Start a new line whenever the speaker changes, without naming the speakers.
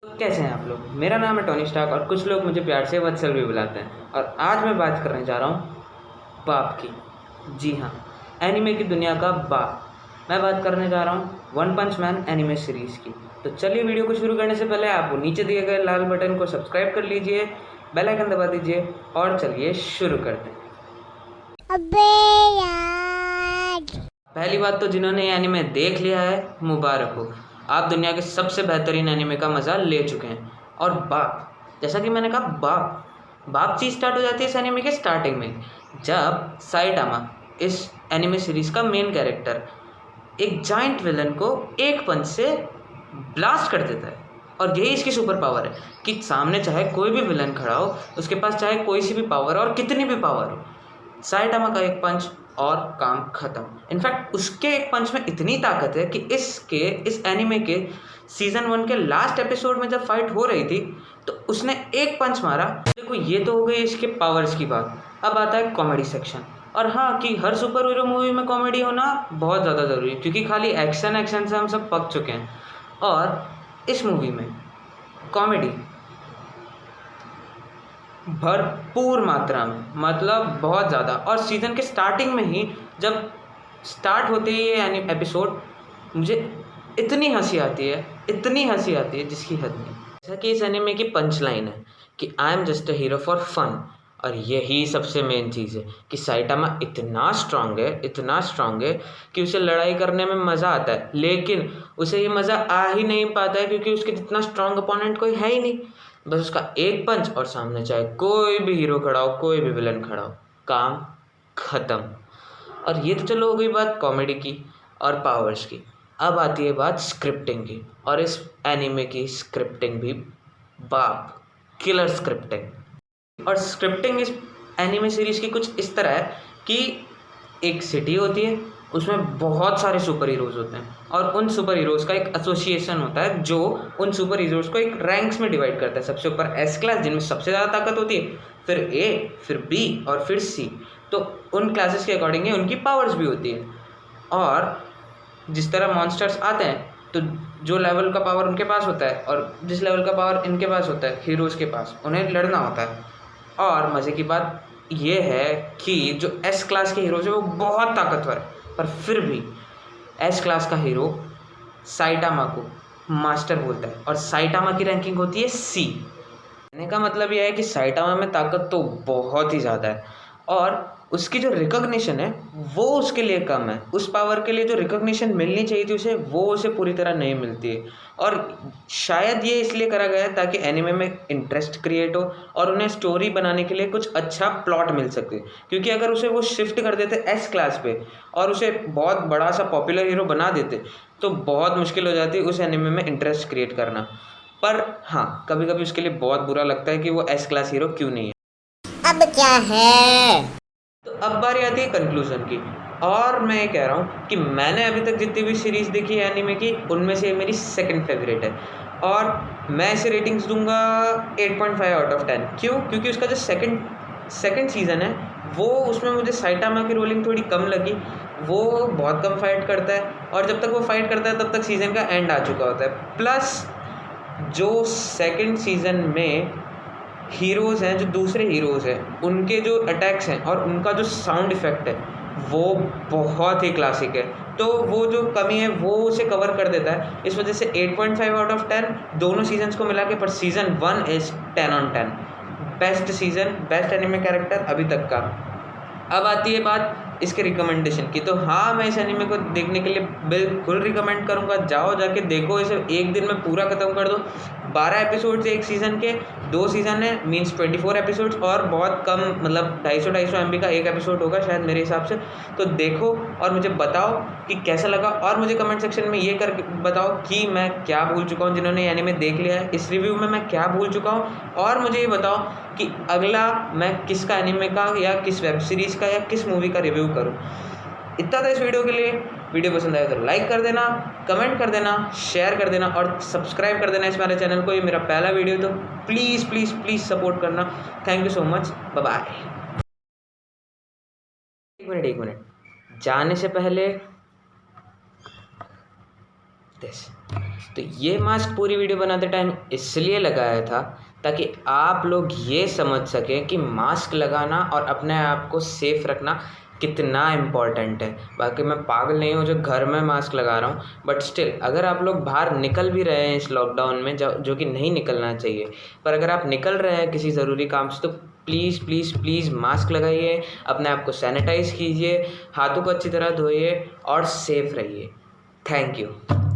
कैसे हैं आप लोग। मेरा नाम है टोनी स्टार्क और कुछ लोग मुझे प्यार से वत्सल भी बुलाते हैं। और आज मैं बात करने जा रहा हूँ बाप की। जी हाँ, एनिमे की दुनिया का बाप। मैं बात करने जा रहा हूँ वन पंच मैन एनिमे सीरीज़ की। तो चलिए वीडियो को शुरू करने से पहले आप वो नीचे दिए गए लाल बटन को सब्सक्राइब कर लीजिए, बेल आइकन दबा दीजिए और चलिए शुरू करते हैं।
अबे यार,
पहली बात तो जिन्होंने ये एनिमे देख लिया है, मुबारक हो, आप दुनिया के सबसे बेहतरीन एनिमे का मज़ा ले चुके हैं। और बाप, जैसा कि मैंने कहा, बाप चीज़ स्टार्ट हो जाती है इस एनिमे के स्टार्टिंग में, जब साइटामा, इस एनिमे सीरीज़ का मेन कैरेक्टर, एक जाइंट विलन को एक पंच से ब्लास्ट कर देता है। और यही इसकी सुपर पावर है कि सामने चाहे कोई भी विलन खड़ा हो, उसके पास चाहे कोई सी भी पावर और कितनी भी पावर हो, साइटामा का एक पंच और काम खत्म। इनफैक्ट उसके एक पंच में इतनी ताकत है कि इस एनिमे के सीजन 1 के लास्ट एपिसोड में जब फाइट हो रही थी तो उसने एक पंच मारा। देखो, ये तो हो गई इसके पावर्स की बात। अब आता है कॉमेडी सेक्शन। और हाँ, कि हर सुपर हीरो मूवी में कॉमेडी होना बहुत ज़्यादा ज़रूरी है, क्योंकि खाली एक्शन से हम सब पक चुके हैं। और इस मूवी में कॉमेडी भरपूर मात्रा में, मतलब बहुत ज़्यादा। और सीज़न के स्टार्टिंग में ही जब स्टार्ट होते ही ये एपिसोड, मुझे इतनी हंसी आती है जिसकी हद नहीं। जैसा कि इस एनिमे की पंच लाइन है कि I am just a hero for fun. और यही सबसे मेन चीज़ है कि साइटामा इतना स्ट्रांग है कि उसे लड़ाई करने में मज़ा आता है, लेकिन उसे ये मज़ा आ ही नहीं पाता है क्योंकि उसके जितना स्ट्रांग अपोनेंट कोई है ही नहीं। बस उसका एक पंच और सामने चाहे कोई भी हीरो खड़ा हो, कोई भी विलन खड़ा हो, काम खत्म। और ये तो चलो हो गई बात कॉमेडी की और पावर्स की। अब आती है बात स्क्रिप्टिंग की, और इस एनिमे की स्क्रिप्टिंग भी बाप, किलर स्क्रिप्टिंग। और स्क्रिप्टिंग इस एनिमे सीरीज़ की कुछ इस तरह है कि एक सिटी होती है, उसमें बहुत सारे सुपर हीरोज़ होते हैं, और उन सुपर हीरोज़ का एक एसोसिएशन होता है जो उन सुपर हीरोज़ को एक रैंक्स में डिवाइड करता है। सबसे ऊपर एस क्लास, जिनमें सबसे ज़्यादा ताकत होती है, फिर ए, फिर बी और फिर सी। तो उन क्लासेस के अकॉर्डिंग ही उनकी पावर्स भी होती है। और जिस तरह मॉन्स्टर्स आते हैं, तो जो लेवल का पावर उनके पास होता है और जिस लेवल का पावर इनके पास होता है, हीरोज़ के पास, उन्हें लड़ना होता है। और मज़े की बात ये है कि जो एस क्लास के हीरोज़ है वो बहुत ताकतवर है, पर फिर भी एस क्लास का हीरो साइटामा को मास्टर बोलता है और साइटामा की रैंकिंग होती है सी। कहने का मतलब यह है कि साइटामा में ताकत तो बहुत ही ज़्यादा है, और उसकी जो रिकॉग्निशन है वो उसके लिए कम है। उस पावर के लिए जो रिकॉग्निशन मिलनी चाहिए थी उसे, वो उसे पूरी तरह नहीं मिलती है। और शायद ये इसलिए करा गया है ताकि एनिमे में इंटरेस्ट क्रिएट हो और उन्हें स्टोरी बनाने के लिए कुछ अच्छा प्लॉट मिल सके। क्योंकि अगर उसे वो शिफ्ट कर देते एस क्लास पे और उसे बहुत बड़ा सा पॉपुलर हीरो बना देते, तो बहुत मुश्किल हो जाती उस एनिमे में इंटरेस्ट क्रिएट करना। पर हाँ, कभी कभी उसके लिए बहुत बुरा लगता है कि वो एस क्लास हीरो क्यों नहीं है।
अब क्या है?
तो अब बारी आती है कंक्लूजन की। और मैं ये कह रहा हूँ कि मैंने अभी तक जितनी भी सीरीज़ देखी है एनीमे की, उनमें से मेरी सेकंड फेवरेट है। और मैं इसे रेटिंग्स दूंगा 8.5 आउट ऑफ 10। क्यों? क्योंकि उसका जो सेकंड सीज़न है, वो उसमें मुझे साइटामा की रोलिंग थोड़ी कम लगी। वो बहुत कम फाइट करता है, और जब तक वो फाइट करता है तब तक सीज़न का एंड आ चुका होता है। प्लस जो सेकंड सीज़न में हीरोज़ हैं, जो दूसरे हीरोज़ हैं, उनके जो अटैक्स हैं और उनका जो साउंड इफ़ेक्ट है, वो बहुत ही क्लासिक है। तो वो जो कमी है वो उसे कवर कर देता है। इस वजह से 8.5 आउट ऑफ 10 दोनों सीजन्स को मिला के। पर season 1 is 10 on 10, best season, best anime character अभी तक का। अब आती है बात इसके रिकमेंडेशन की। तो हाँ, मैं इस एनिमे को देखने के लिए बिल्कुल रिकमेंड करूँगा। जाओ, जाके देखो इसे, एक दिन में पूरा ख़त्म कर दो। 12 एपिसोड्स एक सीज़न के, 2 सीज़न है, मीन्स 24 एपिसोड्स, और बहुत कम, मतलब 250 MB का एक एपिसोड होगा शायद मेरे हिसाब से। तो देखो और मुझे बताओ कि कैसा लगा, और मुझे कमेंट सेक्शन में ये कर बताओ कि मैं क्या भूल चुका हूँ। जिन्होंने एनिमे देख लिया है, इस रिव्यू में मैं क्या भूल चुका हूँ, और मुझे ये बताओ कि अगला मैं किसका एनिमे का या किस वेब सीरीज़ का या किस मूवी का रिव्यू करूं। इतना था इस वीडियो के लिए। वीडियो पसंद आया तो लाइक कर देना, कमेंट कर देना, शेयर कर देना और सब्सक्राइब कर देना इस मेरे चैनल को। ये मेरा पहला वीडियो, तो प्लीज़ प्लीज़ प्लीज़ सपोर्ट करना। Thank you so much, bye bye. एक मिनट, जाने से पहले दिस। तो ये मास्क पूरी वीडियो बनाते टाइम इसलिए लगाया था ताकि आप लोग ये समझ सकें कि मास्क लगाना और अपने आप को सेफ रखना कितना इम्पॉर्टेंट है। बाकी मैं पागल नहीं हूँ जो घर में मास्क लगा रहा हूँ, बट स्टिल अगर आप लोग बाहर निकल भी रहे हैं इस लॉकडाउन में, जो कि नहीं निकलना चाहिए, पर अगर आप निकल रहे हैं किसी ज़रूरी काम से तो प्लीज़ प्लीज़ प्लीज़ मास्क लगाइए, अपने आप को सैनिटाइज़ कीजिए, हाथों को अच्छी तरह धोइए और सेफ रहिए। Thank you.